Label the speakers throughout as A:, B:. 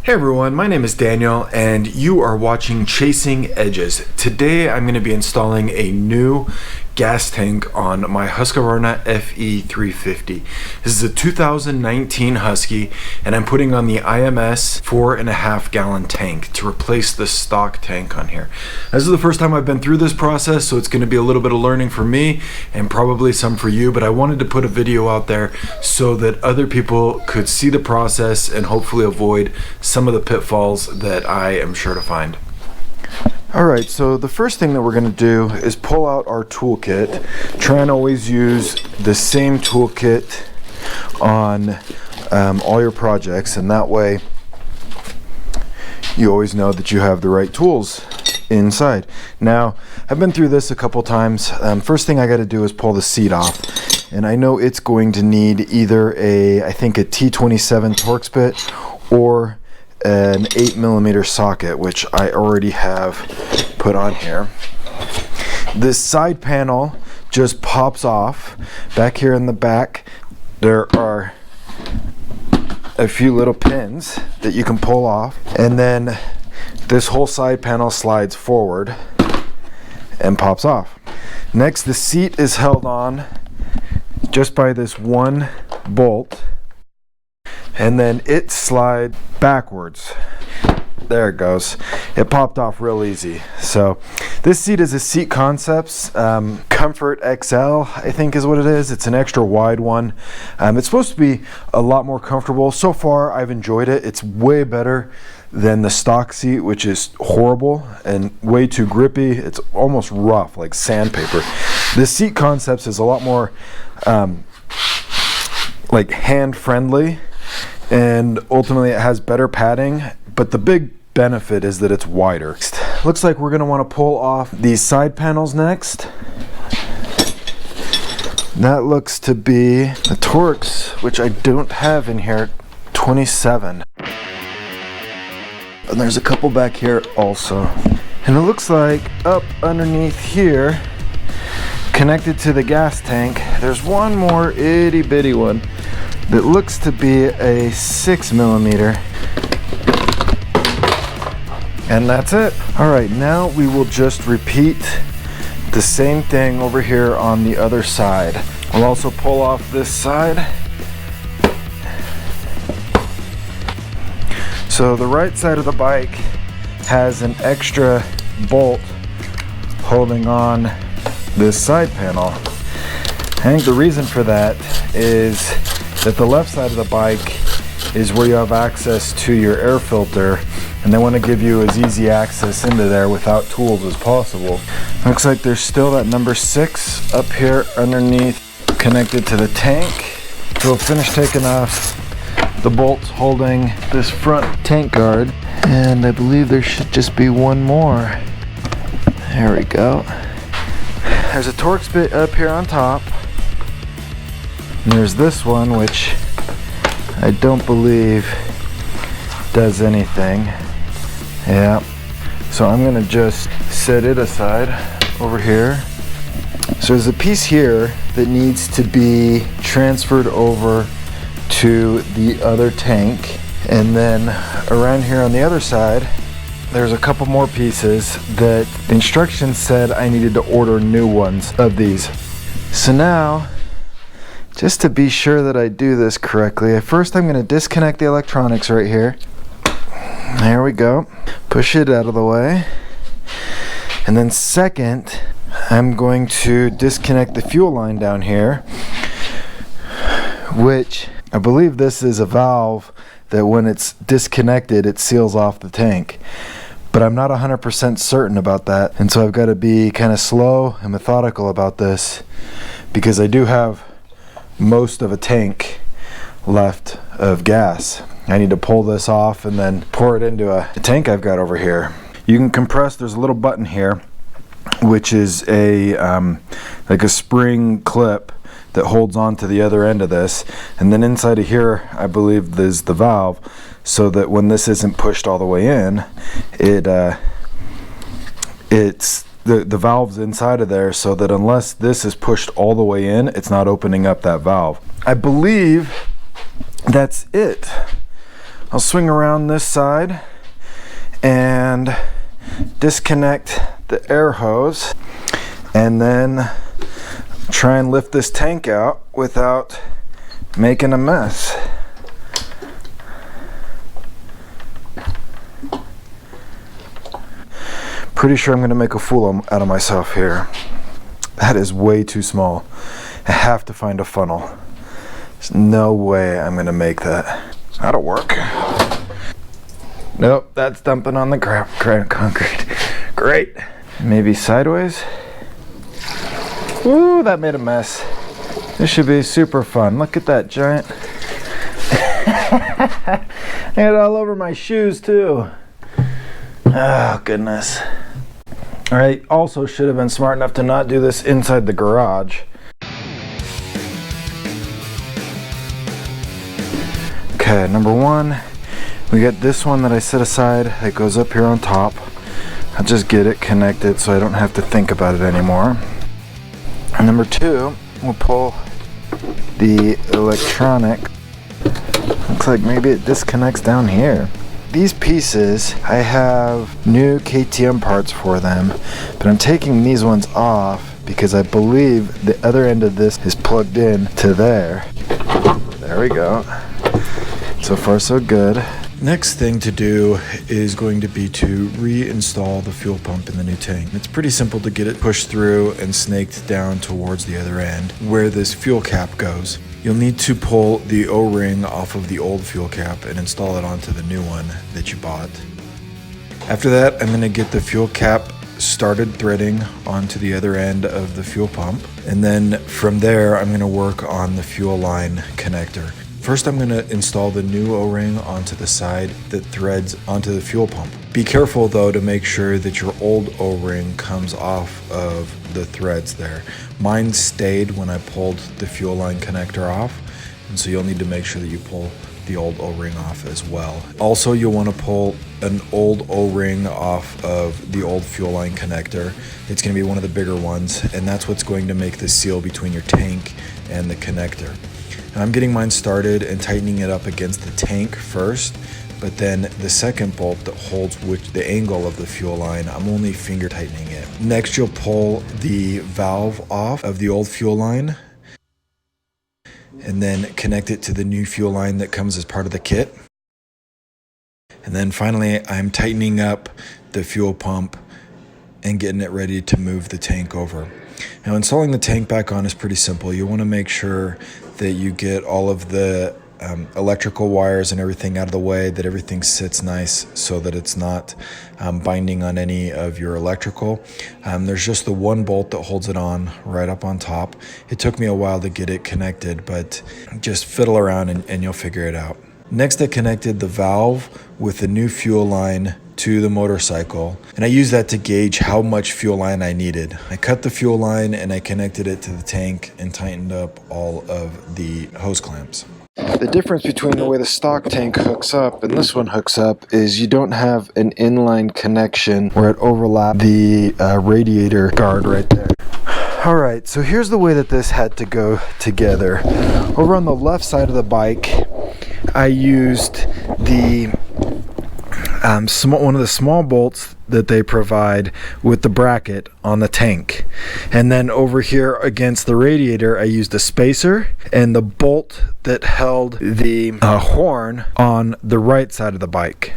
A: Hey everyone, my name is Daniel and you are watching Chasing Edges. Today I'm going to be installing a new gas tank on my Husqvarna FE350. This is a 2019 Husky and I'm putting on the IMS 4.5 gallon tank to replace the stock tank on here. This is the first time I've been through this process, so it's going to be a little bit of learning for me and probably some for you, but I wanted to put a video out there so that other people could see the process and hopefully avoid some of the pitfalls that I am sure to find. Alright, so the first thing that we're going to do is pull out our toolkit. Try and always use the same toolkit on all your projects, and that way you always know that you have the right tools inside. Now, I've been through this a couple times. First thing I got to do is pull the seat off, and I know it's going to need either I think a T27 Torx bit or an 8mm socket, which I already have put on here. This side panel just pops off. Back here in the back there are a few little pins that you can pull off, and then this whole side panel slides forward and pops off. Next, the seat is held on just by this one bolt, and then it slides backwards. There it goes. It popped off real easy. So this seat is a Seat Concepts Comfort XL, I think is what it is. It's an extra wide one. It's supposed to be a lot more comfortable. So far I've enjoyed it. It's way better than the stock seat, which is horrible and way too grippy. It's almost rough, like sandpaper. This Seat Concepts is a lot more like hand friendly, and ultimately it has better padding, but the big benefit is that it's wider. Looks like we're going to want to pull off these side panels next. That looks to be a Torx, which I don't have in here, 27. And there's a couple back here also. And it looks like up underneath here, connected to the gas tank, there's one more itty bitty one that looks to be a 6mm, and that's it. Alright, now we will just repeat the same thing over here on the other side. I'll also pull off this side. So the right side of the bike has an extra bolt holding on this side panel. I think the reason for that is that the left side of the bike is where you have access to your air filter, and they want to give you as easy access into there without tools as possible. Looks like there's still that number 6 up here underneath, connected to the tank. So we'll finish taking off the bolts holding this front tank guard, and I believe there should just be one more. There we go. There's a Torx bit up here on top. And there's this one, which I don't believe does anything. Yeah. So I'm gonna just set it aside over here. So there's a piece here that needs to be transferred over to the other tank. And then around here on the other side, there's a couple more pieces that the instructions said I needed to order new ones of these. So now, just to be sure that I do this correctly, first I'm going to disconnect the electronics right here. There we go. Push it out of the way. And then second, I'm going to disconnect the fuel line down here, which I believe this is a valve that when it's disconnected it seals off the tank. But I'm not 100% certain about that, and so I've got to be kind of slow and methodical about this because I do have most of a tank left of gas. I need to pull this off and then pour it into a tank I've got over here. You can compress, there's a little button here which is a like a spring clip that holds on to the other end of this, and then inside of here I believe there's the valve, so that when this isn't pushed all the way in, it's the valve's inside of there, so that unless this is pushed all the way in, it's not opening up that valve. I believe that's it. I'll swing around this side and disconnect the air hose, and then try and lift this tank out without making a mess. Pretty sure I'm going to make a fool out of myself here. That is way too small. I have to find a funnel. There's no way I'm going to make that. That'll work. Nope, that's dumping on the concrete. Great. Maybe sideways. Ooh, that made a mess. This should be super fun. Look at that giant. I got it all over my shoes too. Oh, goodness. I also should have been smart enough to not do this inside the garage. Okay, number one, we got this one that I set aside that goes up here on top. I'll just get it connected so I don't have to think about it anymore. And number two, we'll pull the electronic. Looks like maybe it disconnects down here. These pieces, I have new KTM parts for them, but I'm taking these ones off because I believe the other end of this is plugged in to there. There we go. So far so good. Next thing to do is going to be to reinstall the fuel pump in the new tank. It's pretty simple to get it pushed through and snaked down towards the other end where this fuel cap goes. You'll need to pull the O-ring off of the old fuel cap and install it onto the new one that you bought. After that, I'm going to get the fuel cap started threading onto the other end of the fuel pump, and then from there I'm going to work on the fuel line connector. First, I'm going to install the new O-ring onto the side that threads onto the fuel pump. Be careful though to make sure that your old O-ring comes off of the threads there. Mine stayed when I pulled the fuel line connector off, and so you'll need to make sure that you pull the old O-ring off as well. Also, you'll want to pull an old O-ring off of the old fuel line connector. It's going to be one of the bigger ones, and that's what's going to make the seal between your tank and the connector. And I'm getting mine started and tightening it up against the tank first, but then the second bolt that holds the angle of the fuel line, I'm only finger tightening it. Next, you'll pull the valve off of the old fuel line and then connect it to the new fuel line that comes as part of the kit. And then finally, I'm tightening up the fuel pump and getting it ready to move the tank over. Now, installing the tank back on is pretty simple. You want to make sure that you get all of the electrical wires and everything out of the way, that everything sits nice so that it's not binding on any of your electrical. There's just the one bolt that holds it on right up on top. It took me a while to get it connected, but just fiddle around and you'll figure it out. Next, I connected the valve with the new fuel line to the motorcycle, and I used that to gauge how much fuel line I needed. I cut the fuel line and I connected it to the tank and tightened up all of the hose clamps. The difference between the way the stock tank hooks up and this one hooks up is you don't have an inline connection where it overlaps the radiator guard right there. Alright, so here's the way that this had to go together. Over on the left side of the bike, I used the one of the small bolts that they provide with the bracket on the tank, and then over here against the radiator I used a spacer and the bolt that held the horn on the right side of the bike.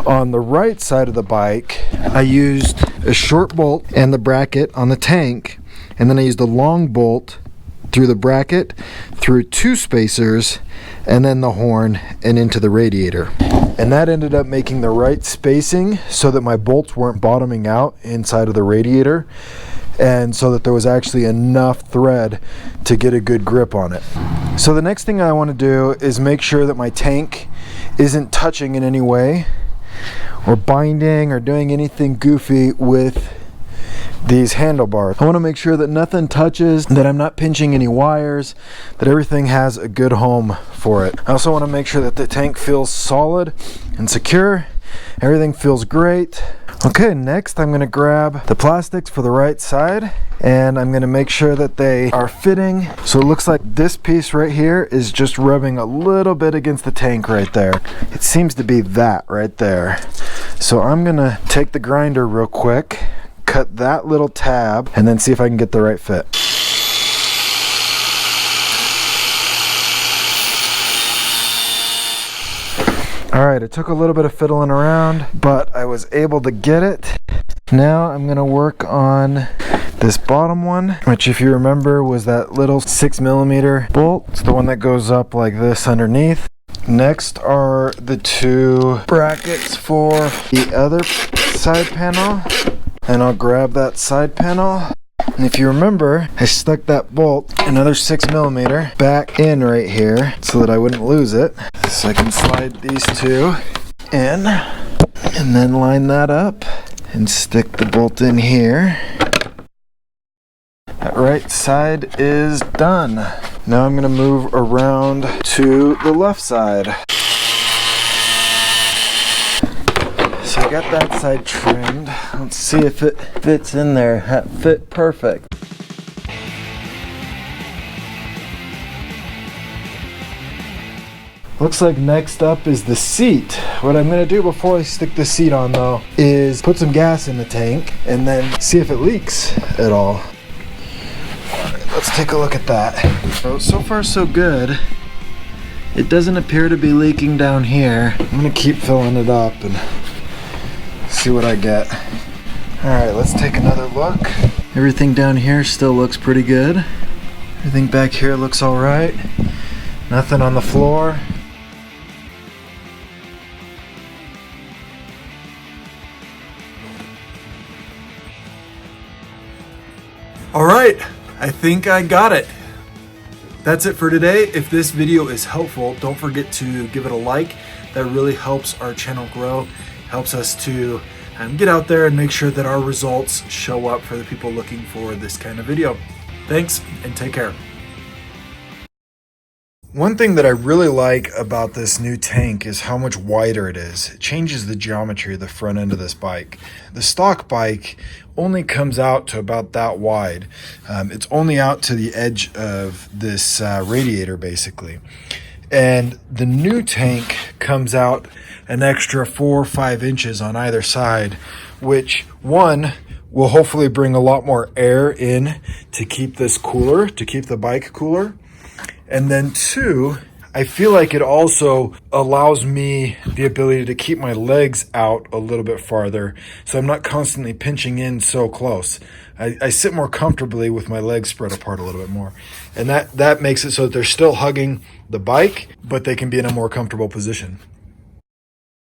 A: On the right side of the bike I used a short bolt and the bracket on the tank, and then I used a long bolt through the bracket, through two spacers, and then the horn and into the radiator. And that ended up making the right spacing so that my bolts weren't bottoming out inside of the radiator, and so that there was actually enough thread to get a good grip on it. So the next thing I want to do is make sure that my tank isn't touching in any way or binding or doing anything goofy with these handlebars. I want to make sure that nothing touches, that I'm not pinching any wires, that everything has a good home for it. I also want to make sure that the tank feels solid and secure, Everything feels great. Okay, next I'm gonna grab the plastics for the right side, and I'm gonna make sure that they are fitting. So it looks like this piece right here is just rubbing a little bit against the tank right there. It seems to be that right there. So I'm gonna take the grinder real quick, cut that little tab, and then see if I can get the right fit. All right, it took a little bit of fiddling around, but I was able to get it. Now I'm gonna work on this bottom one, which if you remember was that little 6mm bolt. It's the one that goes up like this underneath. Next are the two brackets for the other side panel, and I'll grab that side panel. And if you remember, I stuck that bolt, another 6mm, back in right here so that I wouldn't lose it. So I can slide these two in and then line that up and stick the bolt in here. That right side is done. Now I'm gonna move around to the left side. So I got that side trimmed. Let's see if it fits in there. That fit perfect. Looks like next up is the seat. What I'm gonna do before I stick the seat on though is put some gas in the tank and then see if it leaks at all. Alright, let's take a look at that. So far so good. It doesn't appear to be leaking down here. I'm gonna keep filling it up and see what I get. Alright, let's take another look. Everything down here still looks pretty good. Everything back here looks alright. Nothing on the floor.
B: Alright, I think I got it. That's it for today. If this video is helpful, don't forget to give it a like. That really helps our channel grow, helps us to get out there and make sure that our results show up for the people looking for this kind of video. Thanks and take care.
A: One thing that I really like about this new tank is how much wider it is. It changes the geometry of the front end of this bike. The stock bike only comes out to about that wide. It's only out to the edge of this radiator basically. And the new tank comes out an extra 4 or 5 inches on either side, which one will hopefully bring a lot more air in to keep this cooler, to keep the bike cooler. And then two, I feel like it also allows me the ability to keep my legs out a little bit farther, so I'm not constantly pinching in so close. I sit more comfortably with my legs spread apart a little bit more. And that makes it so that they're still hugging the bike, but they can be in a more comfortable position.